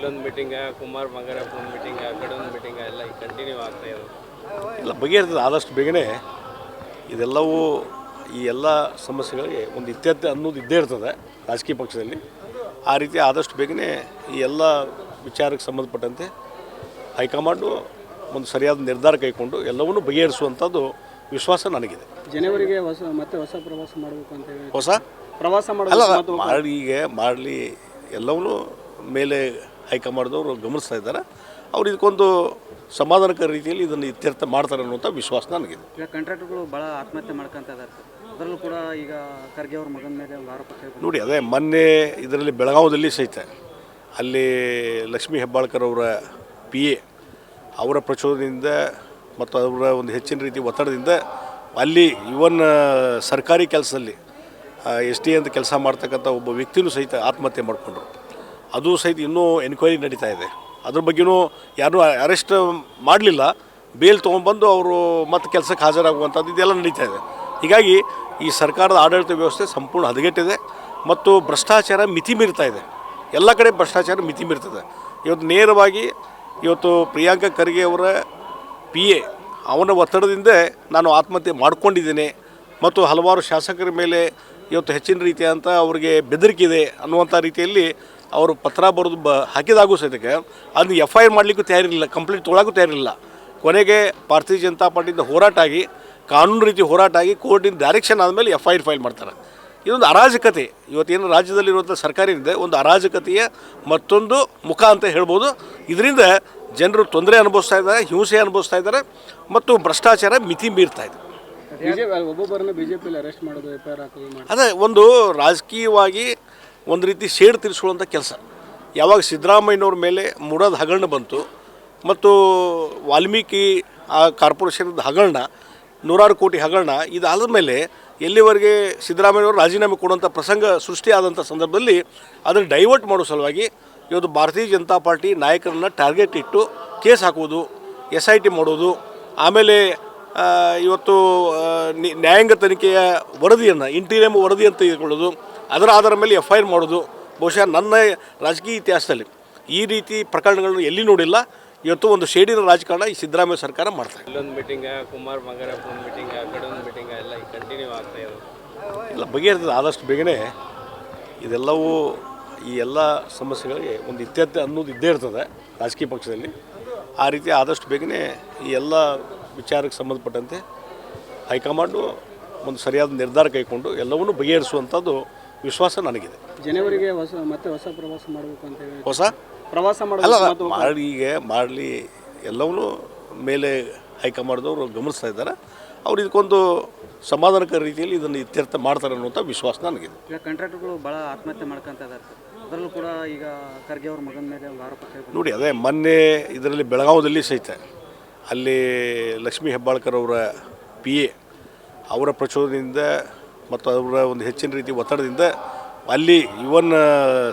ಇಲ್ಲೊಂದು ಮೀಟಿಂಗ ಕುಮಾರ್ ಬಂಗಾರಪ್ಪ ಒಂದು ಮೀಟಿಂಗ ಆ ಕಡೆ ಒಂದು ಮೀಟಿಂಗ ಎಲ್ಲ ಈಗ ಕಂಟಿನ್ಯೂ ಆಗ್ತಾ ಇರೋದು. ಎಲ್ಲ ಬಗೆಹರಿತದೆ ಆದಷ್ಟು ಬೇಗನೆ. ಇದೆಲ್ಲವೂ ಈ ಎಲ್ಲ ಸಮಸ್ಯೆಗಳಿಗೆ ಒಂದು ಇತ್ಯರ್ಥ ಅನ್ನೋದು ಇದ್ದೇ ಇರ್ತದೆ ರಾಜಕೀಯ ಪಕ್ಷದಲ್ಲಿ. ಆ ರೀತಿ ಆದಷ್ಟು ಬೇಗನೆ ಈ ಎಲ್ಲ ವಿಚಾರಕ್ಕೆ ಸಂಬಂಧಪಟ್ಟಂತೆ ಹೈಕಮಾಂಡು ಒಂದು ಸರಿಯಾದ ನಿರ್ಧಾರ ಕೈಗೊಂಡು ಎಲ್ಲವನ್ನೂ ಬಗೆಹರಿಸುವಂಥದ್ದು ವಿಶ್ವಾಸ ನನಗಿದೆ. ಜನವರಿಗೆ ಮತ್ತೆ ಹೊಸ ಪ್ರವಾಸ ಮಾಡಬೇಕು ಅಂತ ಹೇಳಿ ಹೊಸ ಪ್ರವಾಸ ಅಲ್ಲ ಮಾಡಬೇಕು ಮಾಡಲಿ ಎಲ್ಲವನ್ನೂ ಮೇಲೆ ಹೈಕಮಾಂಡ್ದವರು ಗಮನಿಸ್ತಾ ಇದ್ದಾರೆ. ಅವ್ರು ಇದಕ್ಕೊಂದು ಸಮಾಧಾನಕರ ರೀತಿಯಲ್ಲಿ ಇದನ್ನು ಇತ್ಯರ್ಥ ಮಾಡ್ತಾರೆ ಅನ್ನುವಂಥ ವಿಶ್ವಾಸ ನನಗಿದೆ. ಈಗ ಕಾಂಟ್ರಾಕ್ಟರ್ಗಳು ಭಾಳ ಆತ್ಮಹತ್ಯೆ ಮಾಡ್ಕೊಂತ ಇದ್ದಾರೆ. ಅದರಲ್ಲೂ ಕೂಡ ಈಗ ಖರ್ಗೆ ಅವ್ರ ಮಗನ ಮೇಲೆ ಒಂದು ಆರೋಪ ನೋಡಿ, ಅದೇ ಮೊನ್ನೆ ಇದರಲ್ಲಿ ಬೆಳಗಾವದಲ್ಲಿ ಸಹಿತ ಅಲ್ಲಿ ಲಕ್ಷ್ಮೀ ಹೆಬ್ಬಾಳ್ಕರ್ ಅವರ PA ಅವರ ಪ್ರಚೋದನೆಯಿಂದ ಮತ್ತು ಅವರ ಒಂದು ಹೆಚ್ಚಿನ ರೀತಿ ಒತ್ತಡದಿಂದ ಅಲ್ಲಿ ಇವನ್ ಸರ್ಕಾರಿ ಕೆಲಸದಲ್ಲಿ ST ಅಂತ ಕೆಲಸ ಮಾಡ್ತಕ್ಕಂಥ ಒಬ್ಬ ವ್ಯಕ್ತಿನೂ ಸಹಿತ ಆತ್ಮಹತ್ಯೆ ಮಾಡಿಕೊಂಡ್ರು. ಅದು ಸಹಿತ ಇನ್ನೂ ಎನ್ಕ್ವೈರಿ ನಡೀತಾ ಇದೆ. ಅದ್ರ ಬಗ್ಗೆಯೂ ಯಾರೂ ಅರೆಸ್ಟ್ ಮಾಡಲಿಲ್ಲ. ಬೇಲ್ ತೊಗೊಂಡ್ಬಂದು ಅವರು ಮತ್ತೆ ಕೆಲಸಕ್ಕೆ ಹಾಜರಾಗುವಂಥದ್ದು ಇದೆಲ್ಲ ನಡೀತಾ ಇದೆ. ಹೀಗಾಗಿ ಈ ಸರ್ಕಾರದ ಆಡಳಿತ ವ್ಯವಸ್ಥೆ ಸಂಪೂರ್ಣ ಹದಗೆಟ್ಟಿದೆ ಮತ್ತು ಭ್ರಷ್ಟಾಚಾರ ಮಿತಿ ಮೀರ್ತಾ ಇದೆ. ಎಲ್ಲ ಕಡೆ ಭ್ರಷ್ಟಾಚಾರ ಮಿತಿ ಮೀರ್ತದೆ. ಇವತ್ತು ನೇರವಾಗಿ ಪ್ರಿಯಾಂಕಾ ಖರ್ಗೆ ಅವರ PA ಅವನ ಒತ್ತಡದಿಂದ ನಾನು ಆತ್ಮಹತ್ಯೆ ಮಾಡ್ಕೊಂಡಿದ್ದೇನೆ ಮತ್ತು ಹಲವಾರು ಶಾಸಕರ ಮೇಲೆ ಇವತ್ತು ಹೆಚ್ಚಿನ ರೀತಿಯಂಥ ಅವ್ರಿಗೆ ಬೆದರಿಕೆ ಇದೆ ಅನ್ನುವಂಥ ರೀತಿಯಲ್ಲಿ ಅವರು ಪತ್ರ ಬರೆದು ಹಾಕಿದಾಗೂ ಸಹಿತಕ್ಕೆ ಅದನ್ನು FIR ಮಾಡಲಿಕ್ಕೂ ತಯಾರಿರಲಿಲ್ಲ, ಕಂಪ್ಲೇಂಟ್ ತೊಗೊಳಕ್ಕೂ ತಯಾರಿರಲಿಲ್ಲ. ಕೊನೆಗೆ ಭಾರತೀಯ ಜನತಾ ಪಾರ್ಟಿಯಿಂದ ಹೋರಾಟ ಆಗಿ ಕಾನೂನು ರೀತಿ ಹೋರಾಟ ಆಗಿ ಕೋರ್ಟಿನ ಡೈರೆಕ್ಷನ್ ಆದಮೇಲೆ FIR ಫೈಲ್ ಮಾಡ್ತಾರೆ. ಇದೊಂದು ಅರಾಜಕತೆ. ಇವತ್ತೇನು ರಾಜ್ಯದಲ್ಲಿರುವಂಥ ಸರ್ಕಾರದಿಂದ ಒಂದು ಅರಾಜಕತೆಯ ಮತ್ತೊಂದು ಮುಖ ಅಂತ ಹೇಳ್ಬೋದು. ಇದರಿಂದ ಜನರು ತೊಂದರೆ ಅನುಭವಿಸ್ತಾ ಇದ್ದಾರೆ, ಹಿಂಸೆ ಅನುಭವಿಸ್ತಾ ಇದ್ದಾರೆ ಮತ್ತು ಭ್ರಷ್ಟಾಚಾರ ಮಿತಿ ಮೀರ್ತಾ ಇದೆ. ಒಬ್ಬೊಬ್ಬರನ್ನು BJPಯಲ್ಲಿ ಅರೆಸ್ಟ್ ಮಾಡೋದು, FIR ಹಾಕೋದು ಅದೇ ಒಂದು ರಾಜಕೀಯವಾಗಿ ಒಂದು ರೀತಿ ಸೇಡು ತೀರಿಸುವಂಥ ಕೆಲಸ. ಯಾವಾಗ ಸಿದ್ದರಾಮಯ್ಯನವ್ರ ಮೇಲೆ ಮುಡದ ಹಗರಣ ಬಂತು ಮತ್ತು ವಾಲ್ಮೀಕಿ ಆ ಕಾರ್ಪೊರೇಷನ್ದ ಹಗರಣ 100 ಕೋಟಿ ಹಗರಣ ಇದಾದ ಮೇಲೆ ಎಲ್ಲಿವರೆಗೆ ಸಿದ್ದರಾಮಯ್ಯವರು ರಾಜೀನಾಮೆ ಕೊಡುವಂಥ ಪ್ರಸಂಗ ಸೃಷ್ಟಿಯಾದಂಥ ಸಂದರ್ಭದಲ್ಲಿ ಅದನ್ನು ಡೈವರ್ಟ್ ಮಾಡೋ ಸಲುವಾಗಿ ಇವತ್ತು ಭಾರತೀಯ ಜನತಾ ಪಾರ್ಟಿ ನಾಯಕರನ್ನು ಟಾರ್ಗೆಟ್ ಇಟ್ಟು ಕೇಸ್ ಹಾಕೋದು, SIT ಮಾಡೋದು, ಆಮೇಲೆ ಇವತ್ತು ನ್ಯಾಯಾಂಗ ತನಿಖೆಯ ವರದಿಯನ್ನು ಇಂಟೀರಿಯಮ್ ವರದಿ ಅಂತ ತೆಗೆದುಕೊಳ್ಳೋದು, ಅದರ ಆಧಾರದ ಮೇಲೆ FIR ಮಾಡೋದು. ಬಹುಶಃ ನನ್ನ ರಾಜಕೀಯ ಇತಿಹಾಸದಲ್ಲಿ ಈ ರೀತಿ ಪ್ರಕರಣಗಳನ್ನು ಎಲ್ಲಿ ನೋಡಿಲ್ಲ. ಇವತ್ತು ಒಂದು ಶೇಡಿನ ರಾಜಕಾರಣ ಈ ಸಿದ್ದರಾಮಯ್ಯ ಸರ್ಕಾರ ಮಾಡ್ತಾರೆ. ಇಲ್ಲೊಂದು ಮೀಟಿಂಗ ಕುಮಾರ್ ಬಂಗಾರಪ್ಪ ಒಂದು ಮೀಟಿಂಗ ಆ ಕಡೆ ಒಂದು ಮೀಟಿಂಗ ಎಲ್ಲ ಈಗ ಕಂಟಿನ್ಯೂ ಆಗ್ತಾ ಇರೋದು. ಎಲ್ಲ ಬಗೆಹರಿತದೆ ಆದಷ್ಟು ಬೇಗನೆ. ಇದೆಲ್ಲವೂ ಈ ಎಲ್ಲ ಸಮಸ್ಯೆಗಳಿಗೆ ಒಂದು ಇತ್ಯರ್ಥ ಅನ್ನೋದು ಇದ್ದೇ ಇರ್ತದೆ ರಾಜಕೀಯ ಪಕ್ಷದಲ್ಲಿ. ಆ ರೀತಿ ಆದಷ್ಟು ಬೇಗನೆ ಈ ಎಲ್ಲ ವಿಚಾರಕ್ಕೆ ಸಂಬಂಧಪಟ್ಟಂತೆ ಹೈಕಮಾಂಡು ಒಂದು ಸರಿಯಾದ ನಿರ್ಧಾರ ಕೈಗೊಂಡು ಎಲ್ಲವನ್ನೂ ಬಗೆಹರಿಸುವಂಥದ್ದು ವಿಶ್ವಾಸ ನನಗಿದೆ. ಜನವರಿಗೆ ಮತ್ತೆ ಹೊಸ ಪ್ರವಾಸ ಮಾಡಬೇಕು ಅಂತ ಹೇಳಿ ಹೊಸ ಪ್ರವಾಸ ಅಲ್ಲ ಮಾಡಲಿ ಎಲ್ಲವನ್ನೂ ಮೇಲೆ ಹೈಕಮಾಂಡ್ದವರು ಗಮನಿಸ್ತಾ ಇದ್ದಾರೆ. ಅವ್ರು ಇದಕ್ಕೊಂದು ಸಮಾಧಾನಕರ ರೀತಿಯಲ್ಲಿ ಇದನ್ನು ಇತ್ಯರ್ಥ ಮಾಡ್ತಾರೆ ಅನ್ನುವಂಥ ವಿಶ್ವಾಸ ನನಗಿದೆ. ಈಗ ಕಾಂಟ್ರಾಕ್ಟರ್ಗಳು ಭಾಳ ಆತ್ಮಹತ್ಯೆ ಮಾಡ್ಕೊಂತ ಇದ್ದಾರೆ. ಅದರಲ್ಲೂ ಕೂಡ ಈಗ ಖರ್ಗೆ ಅವ್ರ ಮಗನ ಮೇಲೆ ಒಂದು ಆರೋಪ ನೋಡಿ, ಅದೇ ಮೊನ್ನೆ ಇದರಲ್ಲಿ ಬೆಳಗಾವದಲ್ಲಿ ಸಹಿತ ಅಲ್ಲಿ ಲಕ್ಷ್ಮೀ ಹೆಬ್ಬಾಳ್ಕರ್ ಅವರ PA ಅವರ ಪ್ರಚೋದನೆಯಿಂದ ಮತ್ತು ಅವರ ಒಂದು ಹೆಚ್ಚಿನ ರೀತಿ ಒತ್ತಡದಿಂದ ಅಲ್ಲಿ ಇವನ್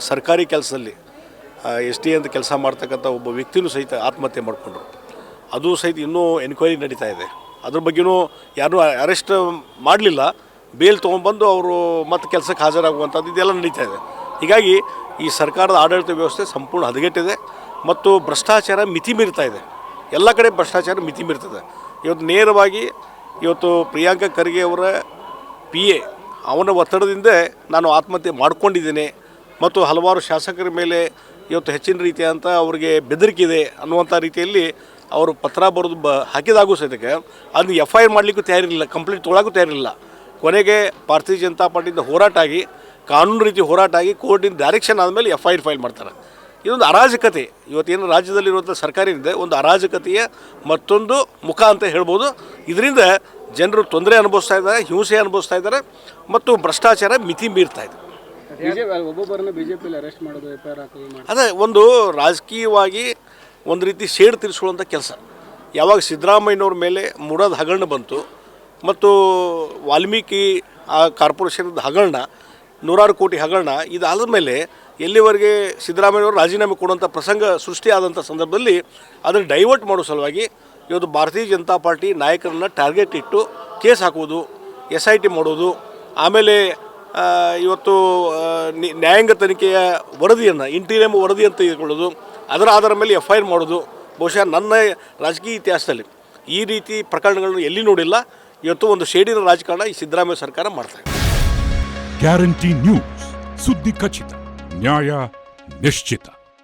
ಸರ್ಕಾರಿ ಕೆಲಸದಲ್ಲಿ ST ಅಂತ ಕೆಲಸ ಮಾಡ್ತಕ್ಕಂಥ ಒಬ್ಬ ವ್ಯಕ್ತಿನೂ ಸಹಿತ ಆತ್ಮಹತ್ಯೆ ಮಾಡಿಕೊಂಡ್ರು. ಅದು ಸಹಿತ ಇನ್ನೂ ಎನ್ಕ್ವೈರಿ ನಡೀತಾ ಇದೆ. ಅದ್ರ ಬಗ್ಗೆಯೂ ಯಾರೂ ಅರೆಸ್ಟ್ ಮಾಡಲಿಲ್ಲ. ಬೇಲ್ ತೊಗೊಂಡ್ಬಂದು ಅವರು ಮತ್ತೆ ಕೆಲಸಕ್ಕೆ ಹಾಜರಾಗುವಂಥದ್ದು ಇದೆಲ್ಲ ನಡೀತಾ ಇದೆ. ಹೀಗಾಗಿ ಈ ಸರ್ಕಾರದ ಆಡಳಿತ ವ್ಯವಸ್ಥೆ ಸಂಪೂರ್ಣ ಹದಗೆಟ್ಟಿದೆ ಮತ್ತು ಭ್ರಷ್ಟಾಚಾರ ಮಿತಿ ಮೀರ್ತಾ ಇದೆ. ಎಲ್ಲ ಕಡೆ ಭ್ರಷ್ಟಾಚಾರ ಮಿತಿ ಮೀರ್ತದೆ. ಇವತ್ತು ನೇರವಾಗಿ ಪ್ರಿಯಾಂಕಾ ಖರ್ಗೆ ಅವರ PA ಅವನ ಒತ್ತಡದಿಂದ ನಾನು ಆತ್ಮಹತ್ಯೆ ಮಾಡ್ಕೊಂಡಿದ್ದೇನೆ ಮತ್ತು ಹಲವಾರು ಶಾಸಕರ ಮೇಲೆ ಇವತ್ತು ಹೆಚ್ಚಿನ ರೀತಿಯಂಥ ಅವ್ರಿಗೆ ಬೆದರಿಕೆ ಇದೆ ಅನ್ನುವಂಥ ರೀತಿಯಲ್ಲಿ ಅವರು ಪತ್ರ ಬರೆದು ಹಾಕಿದಾಗೂ ಸಹಿತಕ್ಕೆ ಅದನ್ನು FIR ಮಾಡಲಿಕ್ಕೂ ತಯಾರಿರಲಿಲ್ಲ, ಕಂಪ್ಲೇಂಟ್ ತೊಗೊಳಕ್ಕೂ ತಯಾರಿರಲಿಲ್ಲ. ಕೊನೆಗೆ ಭಾರತೀಯ ಜನತಾ ಪಾರ್ಟಿಯಿಂದ ಹೋರಾಟ ಆಗಿ ಕಾನೂನು ರೀತಿ ಹೋರಾಟ ಆಗಿ ಕೋರ್ಟಿನ ಡೈರೆಕ್ಷನ್ ಆದಮೇಲೆ FIR ಫೈಲ್ ಮಾಡ್ತಾರೆ. ಇದೊಂದು ಅರಾಜಕತೆ. ಇವತ್ತೇನು ರಾಜ್ಯದಲ್ಲಿರುವಂಥ ಸರ್ಕಾರದಿಂದ ಒಂದು ಅರಾಜಕತೆಯ ಮತ್ತೊಂದು ಮುಖ ಅಂತ ಹೇಳ್ಬೋದು. ಇದರಿಂದ ಜನರು ತೊಂದರೆ ಅನುಭವಿಸ್ತಾ ಇದ್ದಾರೆ, ಹಿಂಸೆ ಅನುಭವಿಸ್ತಾ ಇದ್ದಾರೆ ಮತ್ತು ಭ್ರಷ್ಟಾಚಾರ ಮಿತಿ ಮೀರ್ತಾ ಇದೆ. ಒಬ್ಬೊಬ್ಬರನ್ನು BJPಯಲ್ಲಿ ಅರೆಸ್ಟ್ ಮಾಡೋದು, FIR ಹಾಕೋದು ಅದೇ ಒಂದು ರಾಜಕೀಯವಾಗಿ ಒಂದು ರೀತಿ ಸೇಡು ತೀರಿಸುವಂಥ ಕೆಲಸ. ಯಾವಾಗ ಸಿದ್ದರಾಮಯ್ಯನವ್ರ ಮೇಲೆ ಮುಡದ ಹಗರಣ ಬಂತು ಮತ್ತು ವಾಲ್ಮೀಕಿ ಆ ಕಾರ್ಪೊರೇಷನ್ದ ಹಗರಣ 100 ಕೋಟಿ ಹಗರಣ ಇದಾದ ಮೇಲೆ ಎಲ್ಲಿವರೆಗೆ ಸಿದ್ದರಾಮಯ್ಯವರು ರಾಜೀನಾಮೆ ಕೊಡುವಂಥ ಪ್ರಸಂಗ ಸೃಷ್ಟಿಯಾದಂಥ ಸಂದರ್ಭದಲ್ಲಿ ಅದನ್ನು ಡೈವರ್ಟ್ ಮಾಡೋ ಸಲುವಾಗಿ ಇವತ್ತು ಭಾರತೀಯ ಜನತಾ ಪಾರ್ಟಿ ನಾಯಕರನ್ನು ಟಾರ್ಗೆಟ್ ಇಟ್ಟು ಕೇಸ್ ಹಾಕೋದು, SIT ಮಾಡೋದು, ಆಮೇಲೆ ಇವತ್ತು ನ್ಯಾಯಾಂಗ ತನಿಖೆಯ ವರದಿಯನ್ನು ಇಂಟೀರಿಯಮ್ ವರದಿ ಅಂತ ತೆಗೆದುಕೊಳ್ಳೋದು, ಅದರ ಆಧಾರದ ಮೇಲೆ FIR ಮಾಡೋದು ಬಹುಶಃ ನನ್ನ ರಾಜಕೀಯ ಇತಿಹಾಸದಲ್ಲಿ ಈ ರೀತಿ ಪ್ರಕರಣಗಳನ್ನು ಎಲ್ಲಿ ನೋಡಿಲ್ಲ. ಇವತ್ತು ಒಂದು ಶೇಡಿನ ರಾಜಕಾರಣ ಈ ಸಿದ್ದರಾಮಯ್ಯ ಸರ್ಕಾರ ಮಾಡ್ತಾರೆ. ಗ್ಯಾರಂಟಿ ನ್ಯೂಸ್, ಸುದ್ದಿ ಖಚಿತ, ನ್ಯಾಯ ನಿಶ್ಚಿತ.